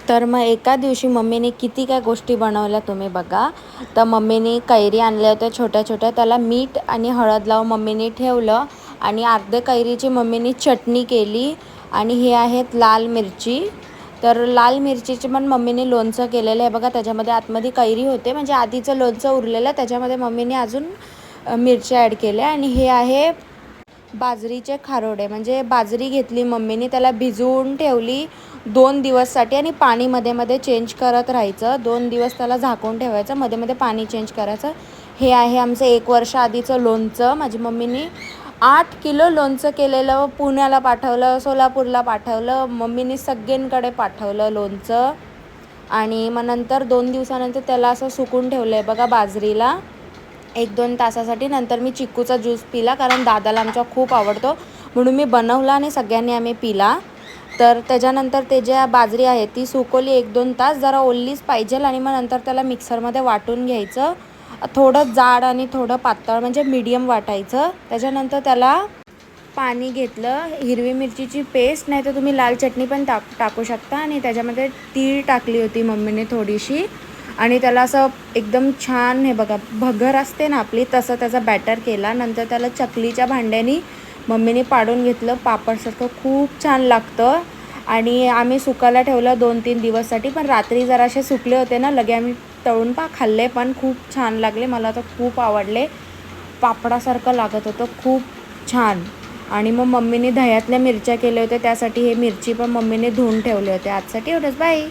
तर मग एका दिवशी मम्मीने किती काय गोष्टी बनवल्या तुम्ही बघा. तर मम्मीने कैरी आणल्या होत्या छोट्या छोट्या, त्याला मीठ आणि हळद लावून मम्मीने ठेवलं आणि अर्धे कैरीची मम्मीने चटणी केली. आणि हे आहेत लाल मिरची. तर लाल मिरचीचे पण मम्मीने लोणचं केलेलं आहे बघा. त्याच्यामध्ये आतमध्ये कैरी होते, म्हणजे आधीचं लोणचं उरलेलं, त्याच्यामध्ये मम्मीने अजून मिरच्या ॲड केल्या. आणि हे आहे बाजरीचे खारोडे, म्हणजे बाजरी घेतली मम्मीने, त्याला भिजवून ठेवली 2 दिवससाठी आणि पाणी मध्ये मध्ये चेंज करत राहायचं. 2 दिवस त्याला झाकून ठेवायचं, मध्ये मध्ये पाणी चेंज करायचं. हे आहे आमचं 1 वर्ष आधीचं लोणचं. माझी मम्मीने 8 किलो लोणचं केलेलं, पुण्याला पाठवलं, सोलापूरला पाठवलं, मम्मीने सगळींकडे पाठवलं लोणचं. आणि मग नंतर 2 दिवसानंतर त्याला असं सुकून ठेवलं आहे बघा बाजरीला 1-2 तासासाठी. नंतर मी चिक्कूचा ज्यूस पिला, कारण दादाला आमच्या खूप आवडतो, म्हणून मी बनवला आणि सगळ्यांनी आम्ही पिला. तर त्याच्यानंतर ते ज्या बाजरी आहे ती सुकवली 1-2 तास, जरा ओल्लीच पाहिजे. आणि मग नंतर त्याला मिक्सरमध्ये वाटून घ्यायचं, थोडं जाड आणि थोडं पातळ, म्हणजे मीडियम वाटायचं. त्याच्यानंतर त्याला पाणी घेतलं, हिरवी मिरचीची पेस्ट, नाही तर तुम्ही लाल चटणी पण टाकू शकता. आणि त्याच्यामध्ये तीळ टाकली होती मम्मीने थोडीशी. आणि त्याला असं एकदम छान, हे बघा भगर असते ना आपली, तसं त्याचा बॅटर केला. नंतर त्याला चकलीच्या भांड्याने मम्मीने पाडून घेतलं पापडसारखं, खूप छान लागतं. आणि आम्ही सुकायला ठेवलं 2-3 दिवससाठी, पण रात्री जरासे सुकले होते ना, लगे आम्ही तळून खाल्ले, पण खूप छान लागले, मला तर खूप आवडले. पापडासारखं लागत होतं, खूप छान. आणि मग मम्मीने दह्यातल्या मिरच्या केल्या होत्या, त्यासाठी हे मिरची पण मम्मीने धुवून ठेवले होते. आजसाठी एवढंच, बाय.